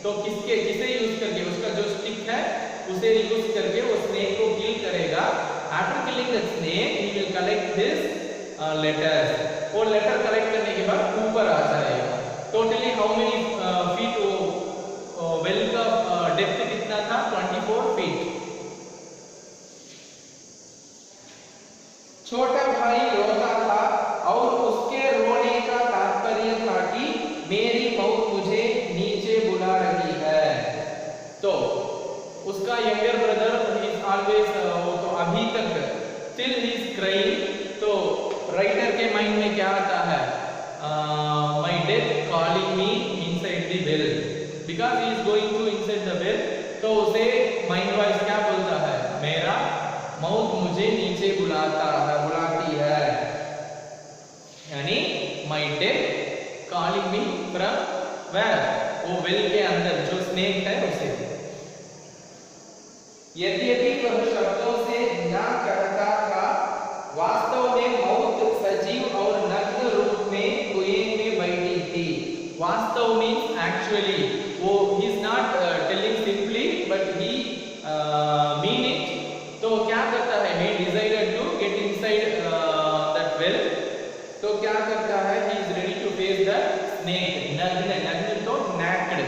तो किसे यूज करके, उसका जो स्टिक है उसे यूज करके वो स्नेक को किल करेगा. After killing the snake he will collect his letter. वो लेटर कलेक्ट करने के बाद ऊपर आ जाएगा. टोटली हाउ मेनी फीट वो वेल का डेप्थ कितना था, 24 फीट. छोटा भाई रोता था और उसके रोने का तात्पर्य था कि मेरी मौत मुझे नीचे बुला रही है. तो उसका यंगर ब्रदर इज ऑलवेज, वो तो अभी तक स्टिल ही इज क्राइंग. तो राइटर के माइंड में क्या आता है, my death calling me inside the well, because he is going to inside the well. तो उसे माइंड वाइज क्या बोलता है, मेरा मौत मुझे नीचे बुलाती है, यानी my death calling me from where, वो वेल के अंदर जो स्नेक है उसे. यद्यपि वह शब्दों से ना कहता था, वास्तव में मौत सजीव और नग्न रूप में कुएं में बैठी थी. वास्तव मीन्स एक्चुअली, वो he is not telling simply but he mean it. तो क्या करता है, he decided to get inside that well. तो क्या करता है, he is ready to face the snake. नग्न तो नैक्ड,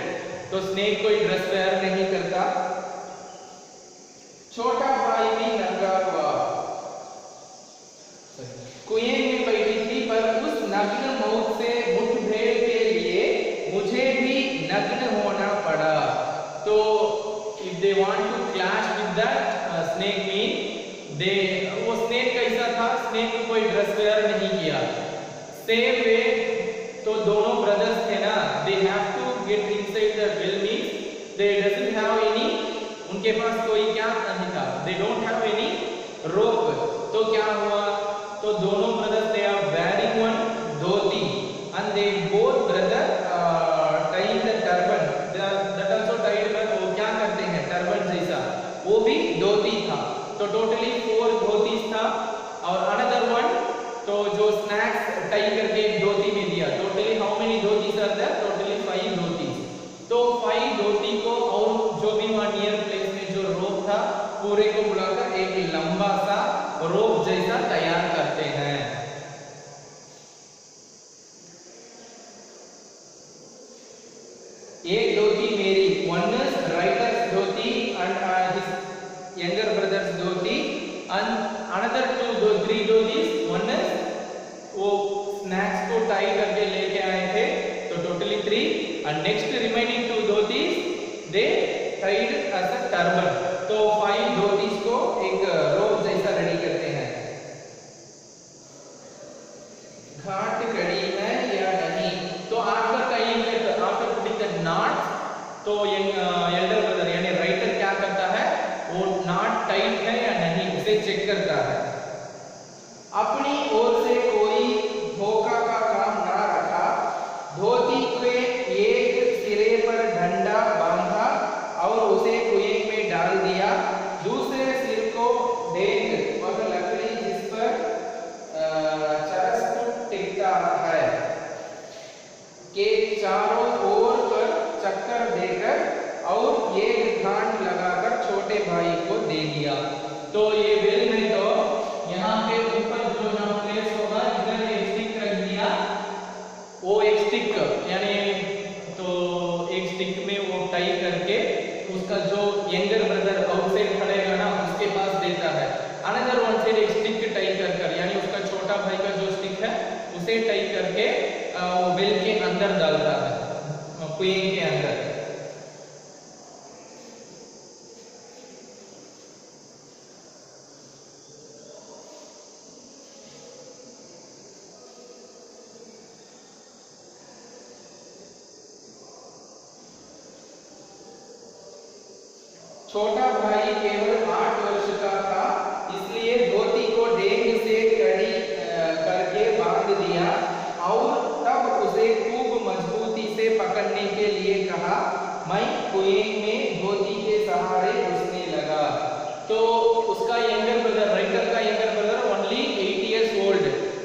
तो स्नेक कोई ड्रेस वेयर नहीं करता. छोटा भाई भी नंगा हुआ कुएं में बैठी थी, पर उस नग्न मौत से मुठभेड़ के लिए मुझे भी नग्न होना पड़ा. तो if they want to clash with that snake mean they, वो snake कैसा था, snake को कोई ड्रेस वेयर नहीं किया. सेम वे तो दोनों ब्रदर्स थे ना, they have to get inside the well means they doesn't have any, उनके पास कोई क्या नहीं था, they don't have any rope. तो क्या हुआ, तो दोनों brothers they are wearing one dhoti and they both brother tying the turban. That also tied with, वो क्या करते हैं टर्बन जैसा, वो भी धोती था. तो टोटली 4 धोतीस था और अनदर वन तो जो स्नैक्स टाई करके एक धोती में दिया. Totally how many dhotis are there, totally 5 dhotis. तो 5 धोती को और जो भी वहां नियर प्लेस में जो रोप था पूरे को बुलाकर एक लंबा सा रोप जैसा तैयार करते हैं. एक धोती मेरी, one is writer's dhoti and his younger brother's dhoti, and another 3 dhotis. one is वो स्नैक्स को टाई करके लेके आए थे, तो totally 3, and next remaining 2 dhotis they tied as a turban. तो 5 धोतीस को एक रोप जैसा रेडी करते हैं. घाट कड़ी है या नहीं, तो after time after putting the not, तो एल्डर ब्रदर यानी राइटर क्या करता है, वो नॉट टाइट है या नहीं उसे चेक करता है. अपनी ओर से कोई धोखा का काम ना रखा. धोती के एक सिरे पर डंडा बांधा और उसे कुएं में डाल दिया. दूसरे सिर को देख वह लकड़ी जिस पर चरस टिकता है के चारों ओर पर चक्कर देकर और एक घाट लगाकर छोटे भाई को दे दिया. तो ये वेल है तो यहाँ पे ऊपर जो यहाँ प्लेस होगा इधर एक स्टिक रख दिया, वो एक स्टिक यानी तो एक स्टिक में वो टाई करके उसका जो यंगर ब्रदर आउटसाइड खड़ेगा ना उसके पास देता है। अनदर वन साइड एक स्टिक टाई कर यानी उसका छोटा भाई का जो स्टिक है उसे टाई करके वो वेल के अंदर डालता है, कुएं के अंदर। छोटा भाई केवल 8 वर्ष का था, इसलिए धोती को डेंग से कड़ी करके बांध दिया और तब उसे खूब मजबूती से पकड़ने के लिए कहा। मैं कुएं में धोती के सहारे घुसने लगा। तो उसका यंगर ब्रदर, राइटर का younger brother only 8 years old,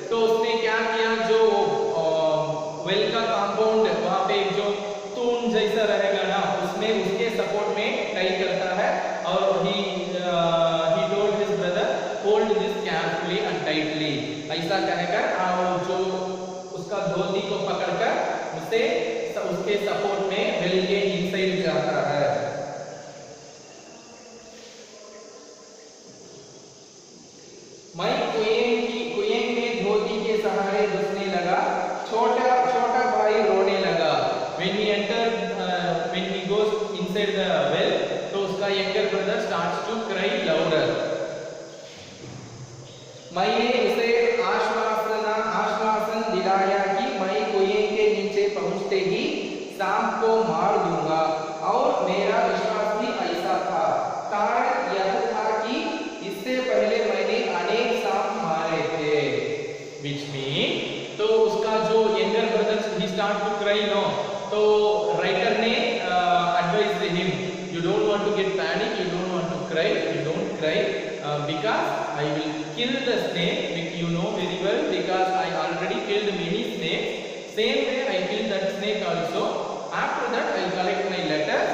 तो उसने क्या किया, जो वेल का कंपाउंड वहां पे जो तून जैसा रहेगा ना उसमें उसके सपोर्ट में टाई करता है और he told his brother hold this carefully and tightly, ऐसा कहकर और जो उसका धोती को पकड़कर उसे उसके सपोर्ट में वेल के इनसाइड जाता है। मैं कुएं में धोती के सहारे घुसने लगा, छोटा भाई रोने लगा। When he goes inside the well, तो उसका younger brother starts to cry louder. मैंने उसे आश्वासन दिलाया कि मैं कुएं के नीचे पहुंचते ही सांप को मार दूंगा और मेरा विश्वास भी ऐसा था। कारण यह था कि इससे पहले मैंने अनेक सांप मारे थे। Which means तो उसका जो younger brother he start to cry no, तो राइटर ने advised him, you don't want to get panic, you don't want to cry, you don't cry because I will kill the snake, you know very well, because I already killed many snakes, same way I killed that snake also. After that I collect my letters,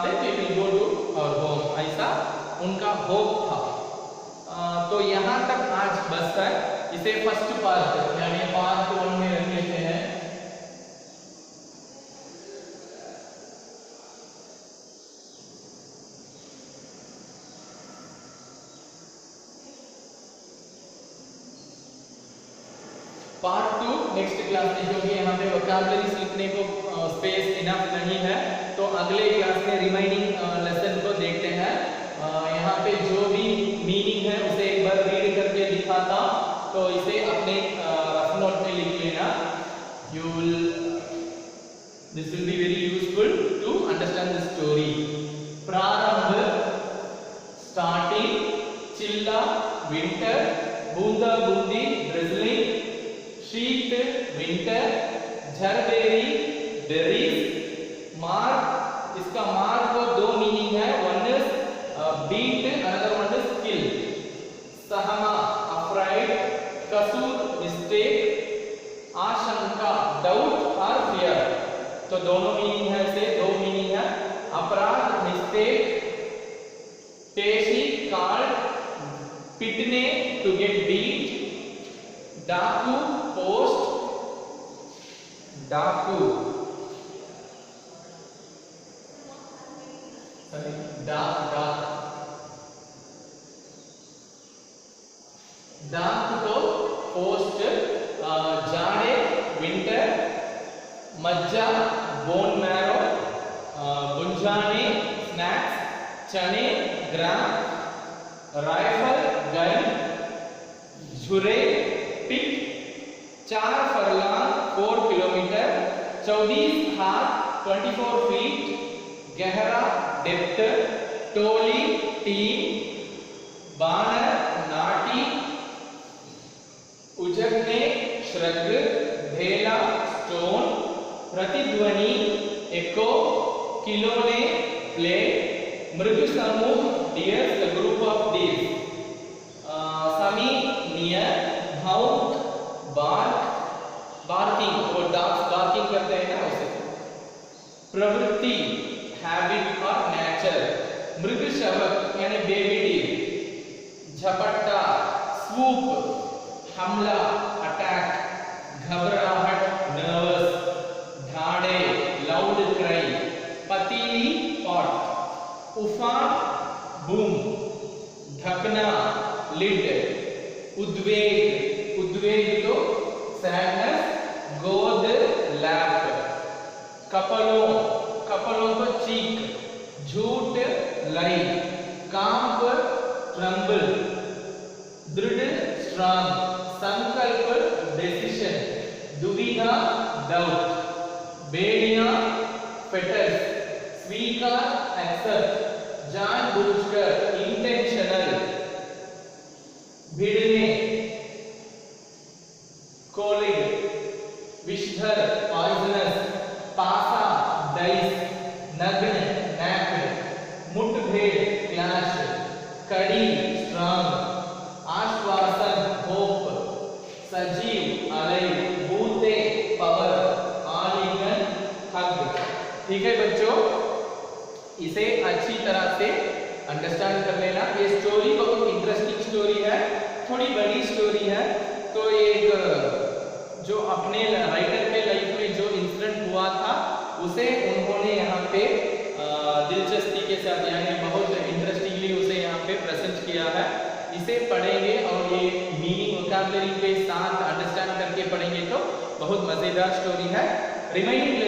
then we will go to our home, ऐसा उनका होप था। तो यहाँ तक आज बस है, इसे फर्स्ट पार्ट यानी पार्ट 1 में रख लेते हैं। पार्ट 2 नेक्स्ट क्लास में, क्योंकि यहाँ पे वोकैबुलरीज लिखने को स्पेस इनफ नहीं है, तो अगले क्लास में रिमाइनिंग लेसन को देखते हैं। यहाँ पे जो भी मीनिंग है उसे एक बार रीड करके लिखा था, तो इसे अपने रफ नोट में लिख लेना। This will be very useful to understand the story. प्रारंभ स्टार्टिंग, चिल्ला विंटर, बूंदा बूंदी ड्रिजलिंग, शीत विंटर, झरबेरी बेरीज, मार्क, इसका मार्क को 2 मीनिंग है, one is beat, another one is kill. सहमा अफ्राइड, कसूर मिस्टेक, आशंका डाउट और फियर, तो दोनों मीनिंग है, इसे 2 मीनिंग है। अपराध मिस्टेक, पेशी कार्ड, पिटने टू गेट बीट, डाकू पोस्ट, डाकू डाक तो पोस्ट, जाड़े विंटर, मज्जा बोन मैरो, बुंजाने स्नैक्स, चने ग्राम, राइफल गन, झुरे पिक, 4 फरलांग 4 किलोमीटर, 24 हाथ 24 फीट, गहरा डेप्थ, टोली टीम, बानर नाटी, उजगने श्रग, भेला स्टोन, प्रतिध्वनि एको, किलोने प्ले, मृग समूह dears the group of deer, समी नियर, भाउक बार्क, बार्किंग, वो डॉग्स बार्किंग करते हैं ना उसे। प्रवृत्ति हैबिट और नेचर, मृग शवक यानी बेबी डीर, झपट्टा swoop, हमला अटैक, घबराहट नर्वस, धाड़े लाउड क्राई, पतीली पॉट, उफान बूम, ढकना लिड, उद्वेग, उद्वेग तो सैडनेस, गोद लैप, कपलों, कपलों को चीक, झूठ लाई, कांप ट्रम्बल, दृढ़ स्ट्रांग, संकल्प डिसीजन, दुविधा डाउट, बेड़ियां फेटर्स, स्वीकार एक्सेप्ट, जानबूझकर इंटेंशनल, भिड़ने कोलिग, विषधर पॉइजनस, पासा डाइस, नग्न नैक्ड, मुठभेड़ क्लैश, कड़ी स्ट्रांग, आश्वासन होप, सजीव अलाइव, बूते पावर, आलिंगन हग। ठीक है बच्चों, इसे अच्छी तरह से अंडरस्टैंड कर लेना। ये स्टोरी बहुत इंटरेस्टिंग स्टोरी है, थोड़ी बड़ी स्टोरी है। तो एक जो अपने राइटर के लाइफ में जो इंसिडेंट हुआ था उसे उन्होंने यहाँ पे दिलचस्पी के साथ यानी बहुत इंटरेस्टिंगली उसे यहाँ पे प्रेजेंट किया है। इसे पढ़ेंगे और ये मीनिंग वोकैबुलरी के साथ अंडरस्टैंड करके पढ़ेंगे तो बहुत मजेदार स्टोरी है। रिमाइंडिंग